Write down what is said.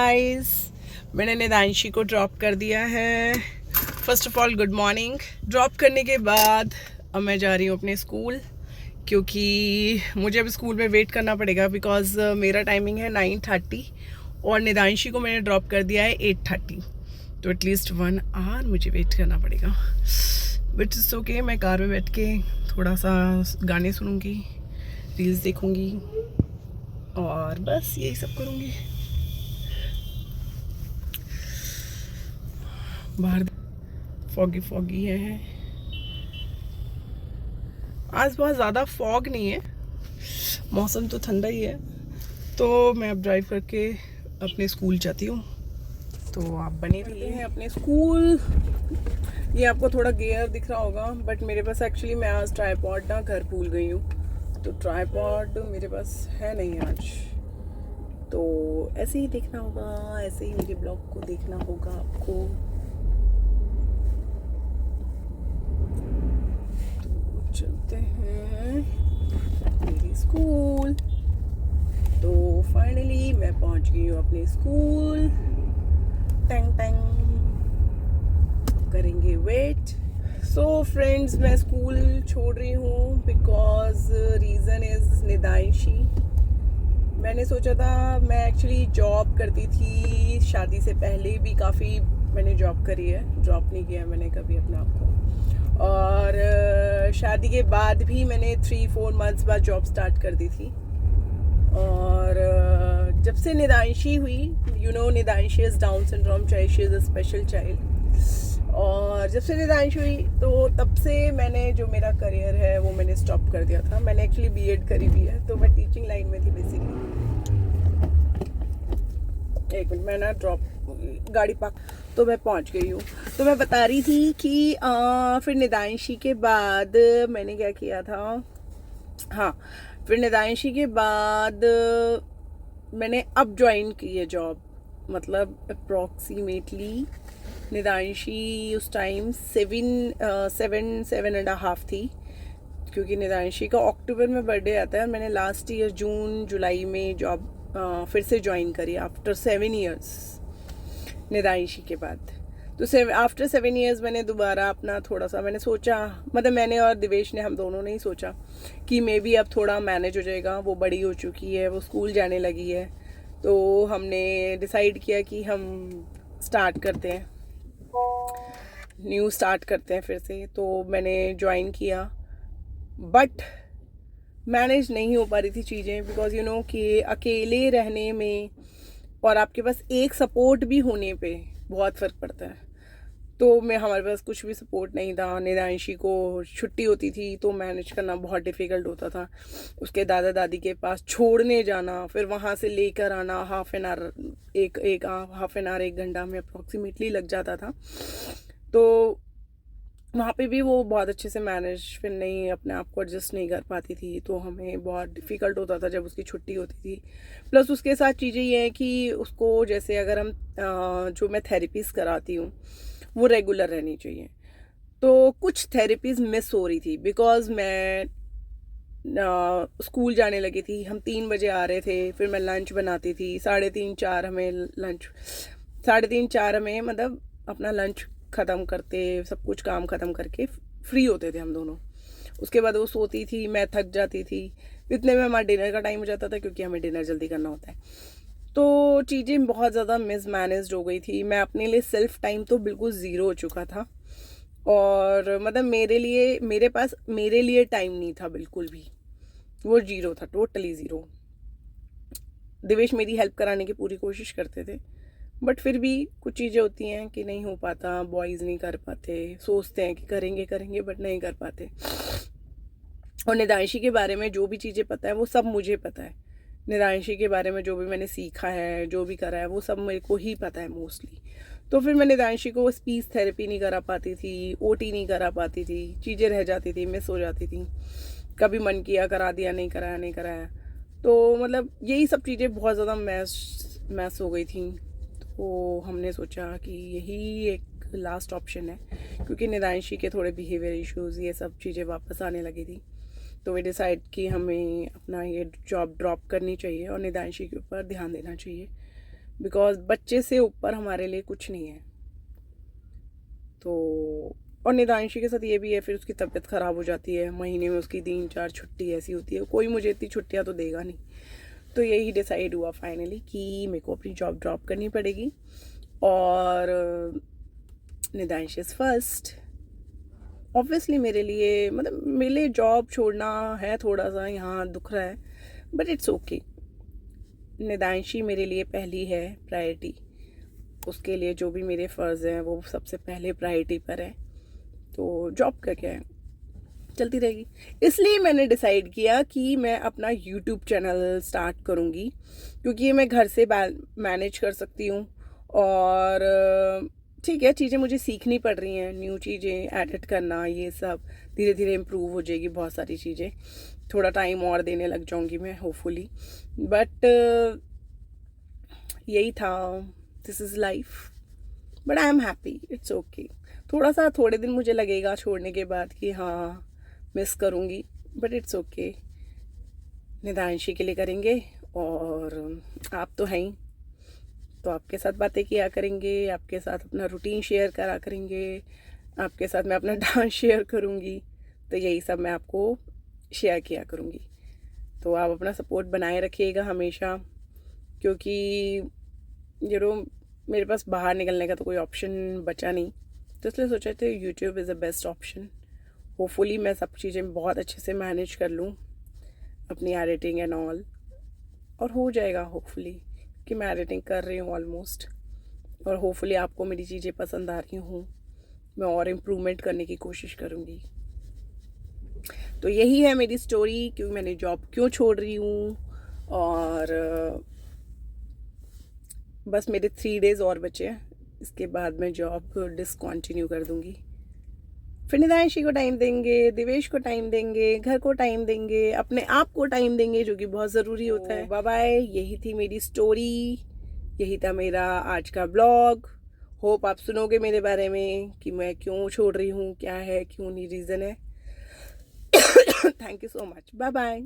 Guys, मैंने निदांशी को drop कर दिया है। First of all good morning. Drop करने के बाद अब मैं जा रही हूँ अपने स्कूल, क्योंकि मुझे अब स्कूल में वेट करना पड़ेगा बिकॉज मेरा टाइमिंग है 9:30 और निदांशी को मैंने ड्रॉप कर दिया है 8:30, तो एटलीस्ट 1 आवर मुझे वेट करना पड़ेगा। बट इट्स ओके, मैं कार में बैठ के थोड़ा सा गाने सुनूंगी, रील्स देखूंगी और बस यही सब करूंगी। बाहर फॉगी फॉगी है, आज बहुत ज़्यादा फॉग नहीं है, मौसम तो ठंडा ही है। तो मैं अब ड्राइव करके अपने स्कूल जाती हूँ, तो आप बने रहिए हैं अपने स्कूल। ये आपको थोड़ा गियर दिख रहा होगा, बट मेरे पास एक्चुअली मैं आज ट्राईपॉड ना घर भूल गई हूँ, तो ट्राईपॉड मेरे पास है नहीं आज। तो ऐसे ही देखना होगा, ऐसे ही मेरे ब्लॉग को देखना होगा आपको। तो चलते हैं मेरी स्कूल। तो फाइनली मैं पहुंच गई हूँ अपने स्कूल। टैंग टैंग करेंगे वेट। सो फ्रेंड्स, मैं स्कूल छोड़ रही हूँ बिकॉज रीज़न इज़ निदांशी। मैंने सोचा था, मैं एक्चुअली जॉब करती थी शादी से पहले भी, काफ़ी मैंने जॉब करी है, ड्रॉप नहीं किया मैंने कभी अपने आप को। और शादी के बाद भी मैंने 3-4 मंथ्स बाद जॉब स्टार्ट कर दी थी। और जब से निदांशी हुई, Nidanshi is Down syndrome child, she is a special child. और जब से निदांशी हुई तो तब से मैंने जो मेरा करियर है वो मैंने स्टॉप कर दिया था। मैंने एक्चुअली बीएड करी भी है, तो मैं टीचिंग लाइन में थी बेसिकली। एक मिनट, मैं ना गाड़ी पार्क, तो मैं पहुंच गई हूँ। तो मैं बता रही थी कि फिर निदांशी के बाद मैंने क्या किया था। हाँ, फिर निदांशी के बाद मैंने अब ज्वाइन की है जॉब, मतलब अप्रॉक्सीमेटली निदांशी उस टाइम 7.5 थी, क्योंकि निदांशी का अक्टूबर में बर्थडे आता है। मैंने लास्ट ईयर जून जुलाई में जॉब फिर से ज्वाइन करी आफ्टर 7 ईयर्स निदांशी के बाद। तो आफ्टर 7 ईयर्स मैंने दोबारा अपना थोड़ा सा मैंने सोचा, मतलब मैंने और दिवेश ने, हम दोनों ने ही सोचा कि मे बी अब थोड़ा मैनेज हो जाएगा। वो बड़ी हो चुकी है, वो स्कूल जाने लगी है, तो हमने डिसाइड किया कि हम स्टार्ट करते हैं, न्यू स्टार्ट करते हैं फिर से। तो मैंने ज्वाइन किया, बट मैनेज नहीं हो पा रही थी चीज़ें, बिकॉज कि अकेले रहने में और आपके पास एक सपोर्ट भी होने पे बहुत फ़र्क पड़ता है। तो हमारे पास कुछ भी सपोर्ट नहीं था। निदांशी को छुट्टी होती थी तो मैनेज करना बहुत डिफ़िकल्ट होता था। उसके दादा दादी के पास छोड़ने जाना, फिर वहाँ से लेकर आना, हाफ एन आवर एक घंटा में अप्रॉक्सीमेटली लग जाता था। तो वहाँ पे भी वो बहुत अच्छे से मैनेज फिर नहीं, अपने आप को एडजस्ट नहीं कर पाती थी, तो हमें बहुत डिफ़िकल्ट होता था जब उसकी छुट्टी होती थी। प्लस उसके साथ चीज़ें ये हैं कि उसको, जैसे अगर हम जो मैं थेरेपीज़ कराती हूँ वो रेगुलर रहनी चाहिए, तो कुछ थेरेपीज़ मिस हो रही थी बिकॉज मैं स्कूल जाने लगी थी। हम 3 बजे आ रहे थे, फिर मैं लंच बनाती थी 3:30-4 हमें लंच, 3:30-4 हमें मतलब अपना लंच ख़त्म करते, सब कुछ काम ख़त्म करके फ्री होते थे हम दोनों। उसके बाद वो सोती थी, मैं थक जाती थी, इतने में हमारा डिनर का टाइम हो जाता था, क्योंकि हमें डिनर जल्दी करना होता है। तो चीज़ें बहुत ज़्यादा मिसमैनेज्ड हो गई थी। मैं अपने लिए सेल्फ टाइम तो बिल्कुल ज़ीरो हो चुका था, और मतलब मेरे पास मेरे लिए टाइम नहीं था बिल्कुल भी, वो ज़ीरो था, टोटली ज़ीरो। दिवेश मेरी हेल्प कराने की पूरी कोशिश करते थे, बट फिर भी कुछ चीज़ें होती हैं कि नहीं हो पाता, बॉयज़ नहीं कर पाते, सोचते हैं कि करेंगे करेंगे बट नहीं कर पाते। और निदांशी के बारे में जो भी चीज़ें पता है वो सब मुझे पता है। निदांशी के बारे में जो भी मैंने सीखा है, जो भी करा है, वो सब मेरे को ही पता है मोस्टली। तो फिर मैं निदांशी को स्पीच थेरेपी नहीं करा पाती थी, ओटी नहीं करा पाती थी, चीज़ें रह जाती थी, मिस हो जाती थी। कभी मन किया करा दिया, नहीं कराया नहीं कराया। तो मतलब यही सब चीज़ें बहुत ज़्यादा मैस हो गई थी। तो हमने सोचा कि यही एक लास्ट ऑप्शन है, क्योंकि निदांशी के थोड़े बिहेवियर इश्यूज़, ये सब चीज़ें वापस आने लगी थी। तो वे डिसाइड कि हमें अपना ये जॉब ड्रॉप करनी चाहिए और निदांशी के ऊपर ध्यान देना चाहिए। बिकॉज बच्चे से ऊपर हमारे लिए कुछ नहीं है। तो और निदांशी के साथ ये भी है, फिर उसकी तबीयत ख़राब हो जाती है, महीने में उसकी 3-4 छुट्टी ऐसी होती है, कोई मुझे इतनी छुट्टियाँ तो देगा नहीं। तो यही डिसाइड हुआ फाइनली कि मेरे को अपनी जॉब ड्रॉप करनी पड़ेगी और निदांशी इज़ फर्स्ट। ऑब्वियसली मेरे लिए, मतलब मेरे लिए जॉब छोड़ना है थोड़ा सा यहाँ दुख रहा है, बट इट्स ओके। निदांशी मेरे लिए पहली है प्रायोरिटी, उसके लिए जो भी मेरे फ़र्ज़ हैं वो सबसे पहले प्रायोरिटी पर है। तो जॉब का क्या है, चलती रहेगी। इसलिए मैंने डिसाइड किया कि मैं अपना यूट्यूब चैनल स्टार्ट करूँगी, क्योंकि ये मैं घर से मैनेज कर सकती हूँ। और ठीक है, चीज़ें मुझे सीखनी पड़ रही हैं, न्यू चीज़ें एडिट करना, ये सब धीरे धीरे इम्प्रूव हो जाएगी बहुत सारी चीज़ें। थोड़ा टाइम और देने लग जाऊँगी मैं होपफुली, बट यही था, this is life, but I am happy, it's okay. थोड़े दिन मुझे लगेगा छोड़ने के बाद कि हाँ मिस करूँगी, बट इट्स ओके। निदांशी के लिए करेंगे, और आप तो हैं ही, तो आपके साथ बातें किया करेंगे, आपके साथ अपना रूटीन शेयर करा करेंगे, आपके साथ मैं अपना डांस शेयर करूँगी, तो यही सब मैं आपको शेयर किया करूँगी। तो आप अपना सपोर्ट बनाए रखिएगा हमेशा, क्योंकि मेरे पास बाहर निकलने का तो कोई ऑप्शन बचा नहीं, तो इसलिए सोचा था YouTube is the best option. Hopefully मैं सब चीज़ें बहुत अच्छे से मैनेज कर लूँ, अपनी एडिटिंग एंड ऑल, और हो जाएगा होपफुली, कि मैं एडिटिंग कर रही हूँ ऑलमोस्ट, और होपफुली आपको मेरी चीज़ें पसंद आ रही हूँ। मैं और इम्प्रूवमेंट करने की कोशिश करूँगी। तो यही है मेरी स्टोरी, क्यों मैंने जॉब क्यों छोड़ रही हूँ, और बस मेरे 3 डेज़ और बचे हैं, इसके बाद मैं जॉब डिसकंटिन्यू कर दूँगी। फिर निदांशी को टाइम देंगे, देवेश को टाइम देंगे, घर को टाइम देंगे, अपने आप को टाइम देंगे, जो कि बहुत ज़रूरी होता है। बाय बाय, यही थी मेरी स्टोरी, यही था मेरा आज का ब्लॉग। होप आप सुनोगे मेरे बारे में कि मैं क्यों छोड़ रही हूँ, क्या है, क्यों नहीं, रीज़न है। Thank you so much, bye bye.